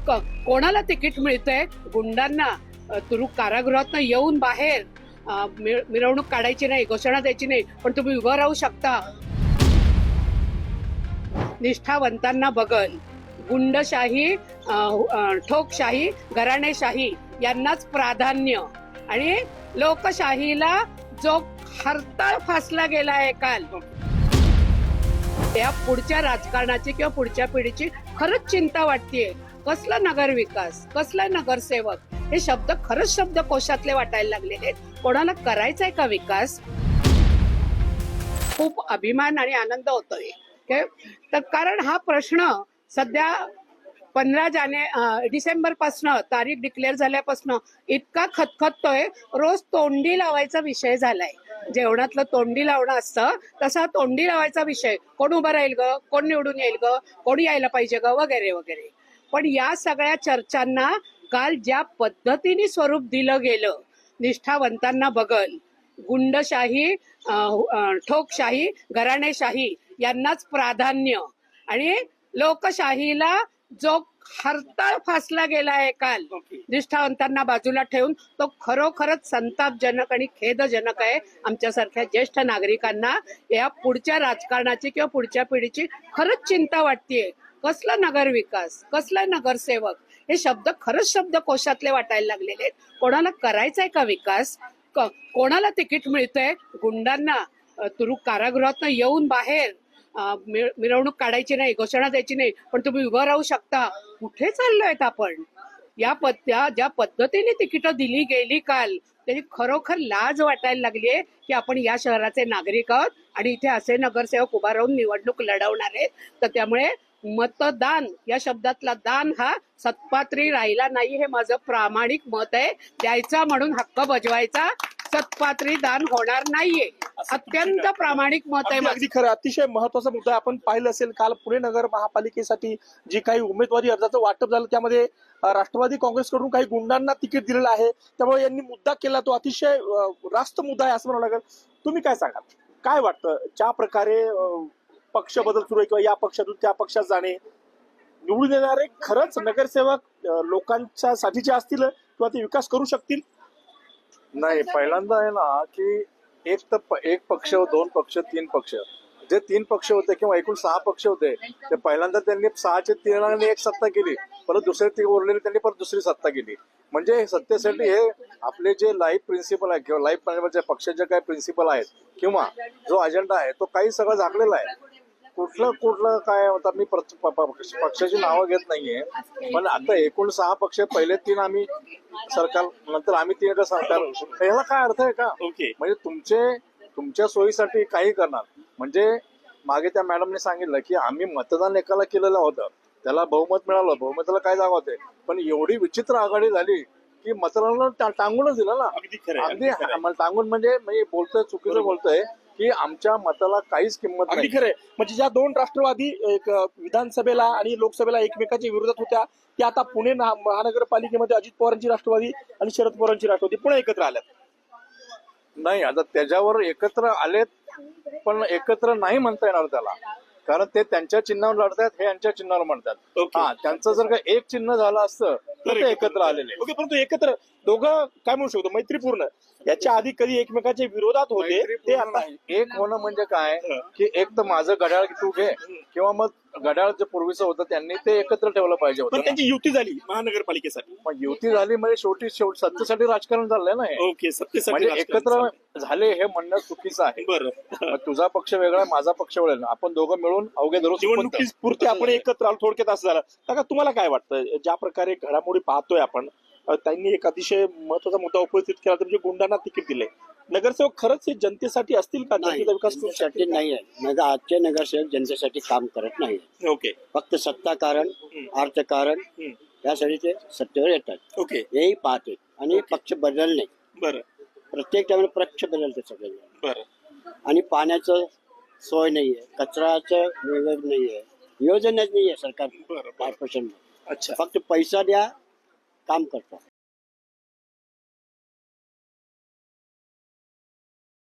कोणाला तिकीट मिळतंय? गुंडांना. तुरु कारागृहात येऊन बाहेर मिरवणूक काढायची नाही, घोषणा द्यायची नाही, पण तुम्ही उभं राहू शकता. निष्ठावंतांना बघल. गुंडशाही, ठोकशाही, घराणेशाही यांनाच प्राधान्य. आणि लोकशाहीला जो हरताळ फासला गेला आहे काल, त्या पुढच्या राजकारणाची किंवा पुढच्या पिढीची खरंच चिंता वाटतेय. कसला नगर विकास, कसला नगरसेवक, हे शब्द खरंच शब्दकोशातले वाटायला लागलेले आहेत. कोणाला करायचाय का विकास? खूप अभिमान आणि आनंद होतोय. तर कारण हा प्रश्न सध्या 15 डिसेंबर पासनं, तारीख डिक्लेअर झाल्यापासनं इतका खतखततोय. रोज तोंडी लावायचा विषय झालाय. जेवणातलं तोंडी लावणं असतं तसा तोंडी लावायचा विषय. कोण उभं राहील ग, कोण निवडून येईल ग, कोण यायला पाहिजे ग, वगैरे वगैरे. पण या सगळ्या चर्चांना काल ज्या पद्धतीने स्वरूप दिलं गेलं, निष्ठावंतांना बघल. गुंडशाही, ठोकशाही, घराणेशाही यांनाच प्राधान्य. आणि लोकशाहीला जो हरताळ फासला गेला आहे काल, निष्ठावंतांना बाजूला ठेवून, तो खरोखरच संतापजनक आणि खेदजनक आहे. आमच्यासारख्या ज्येष्ठ नागरिकांना या पुढच्या राजकारणाची किंवा पुढच्या पिढीची खरंच चिंता वाटतेय. कसला नगर विकास, कसला नगरसेवक, हे शब्द खरंच शब्दकोशातले वाटायला लागलेले आहेत. कोणाला करायचाय का विकास? कोणाला तिकीट मिळतंय? गुंडांना. तुरु कारागृहात येऊन बाहेर मिरवणूक काढायची नाही, घोषणा द्यायची नाही, पण तुम्ही उभं राहू शकता. कुठे चाललोय आपण? ज्या पद्धतीने तिकीटं दिली गेली काल, त्याची खरोखर लाज वाटायला लागलीये की आपण या शहराचे नागरिक आहोत आणि इथे असे नगरसेवक उभा राहून निवडणूक लढवणार आहेत. तर त्यामुळे मतदान या शब्दातला दान हा सत्पात्री राहिला नाही, हे माझं प्रामाणिक मत आहे. द्यायचा म्हणून हक्क बजवायचा, सत्पात्री दान होणार नाहीये. अत्यंत प्रामाणिक मत आहे. अगदी खरं, अतिशय महत्वाचा मुद्दा आहे. आपण पाहिलं असेल काल पुणे नगर महापालिकेसाठी जी काही उमेदवारी अर्जाचं वाटप झालं, त्यामध्ये राष्ट्रवादी काँग्रेसकडून काही गुंडांना तिकीट दिलेलं आहे. त्यामुळे यांनी मुद्दा केला, तो अतिशय रास्त मुद्दा आहे असं म्हणावं लागेल. तुम्ही काय सांगाल? काय वाटतं, ज्या प्रकारे पक्ष बदल सुरू आहे किंवा या पक्षातून त्या पक्षात जाणे, निवडून येणारे खरंच नगरसेवक लोकांच्या साठीचे असतील किंवा ते विकास करू शकतील? नाही, पहिल्यांदा आहे ना की एक पक्ष, दोन पक्ष, तीन पक्ष, जे 3 पक्ष होते किंवा एकूण 6 पक्ष होते, ते पहिल्यांदा त्यांनी 6चे 3 आणि 1 सत्ता केली. परत दुसरे 3 उरलेले त्यांनी परत दुसरी सत्ता केली. म्हणजे सत्तेसाठी हे आपले जे लाईफ प्रिन्सिपल आहे किंवा लाईफ मॅनेजमेंटच्या पक्षाचे काही प्रिन्सिपल आहेत किंवा जो अजेंडा आहे तो काही सगळं झाकलेला आहे. कुठलं काय होता, मी पक्षाची नावं घेत नाहीये, पण आता एकूण 6 पक्ष, पहिले 3 आम्ही सरकार, नंतर आम्ही 3 सरकार, याला काय अर्थ आहे का? म्हणजे तुमच्या सोयीसाठी काही करणार. म्हणजे मागे त्या मॅडमने सांगितलं की आम्ही मतदान एकाला केलेलं होतं, त्याला बहुमत मिळालं, बहुमताला काय जागा होते, पण एवढी विचित्र आघाडी झाली की मतदानाला टांगूनच दिलं ना. अगदी टांगून म्हणजे बोलतोय, चुकीचं बोलतोय की आमच्या मताला काहीच किंमत नाही. खरंय. म्हणजे ज्या 2 राष्ट्रवादी विधानसभेला आणि लोकसभेला एकमेकांच्या विरोधात होत्या, त्या आता पुणे महानगरपालिकेमध्ये अजित पवारांची राष्ट्रवादी आणि शरद पवारांची राष्ट्रवादी पुन्हा एकत्र आल्यात. नाही, आता त्याच्यावर एकत्र आलेत, पण एकत्र नाही म्हणता येणार त्याला, कारण ते त्यांच्या चिन्हावर लढतात, हे यांच्या चिन्हावर म्हणतात. हा, त्यांचं जर का एक चिन्ह झालं असतं तर ते एकत्र आलेले. परंतु एकत्र दोघं काय म्हणू शकतो, मैत्रीपूर्ण. याच्या आधी कधी एकमेकांच्या विरोधात होते, ते आता एक होणं म्हणजे काय की एक तर माझं घड्याळ तू घे, किंवा मग घड्याळ जे पूर्वीचं होतं त्यांनी ते एकत्र ठेवलं पाहिजे होतं. पण त्यांची युती झाली महानगरपालिकेसाठी. मग युती झाली म्हणजे शेवटी सत्तेसाठी राजकारण चाललंय ना हे. ओके, म्हणजे एकत्र झाले हे म्हणणं चुकीचं आहे. बरं, तुझा पक्ष वेगळा, माझा पक्ष वेगळा, आपण दोघं मिळून अवघे निवडणुकीपुरते आपण एकत्र आलो, थोडक्यात असं झालं. काका, तुम्हाला काय वाटतं, ज्या प्रकारे घडामोडी पाहतोय आपण, त्यांनी एक अतिशय महत्वाचा मुद्दा उपस्थित केला, म्हणजे गुंडांना तिकीट दिले. नगरसेवक खरंच हे जनतेसाठी असतील का? जनतेचा विकास जनतेसाठी नाही आहे. आजचे नगरसेवक जनतेसाठी काम करत नाही. ओके, फक्त सत्ता कारण, अर्थकारण यासाठी ते सत्तेवर येतात. ओके, हेही पाहते आणि पक्ष बदलणे. बरं, प्रत्येक टाइमला पक्ष बदलते सगळे. बरं. आणि पाण्याचं सोय नाहीये, कचऱ्याचं वेगळं नाहीये, योजनाच नाहीये सरकार कॉर्पोरेशन. अच्छा, फक्त पैसा द्या, काम करतात.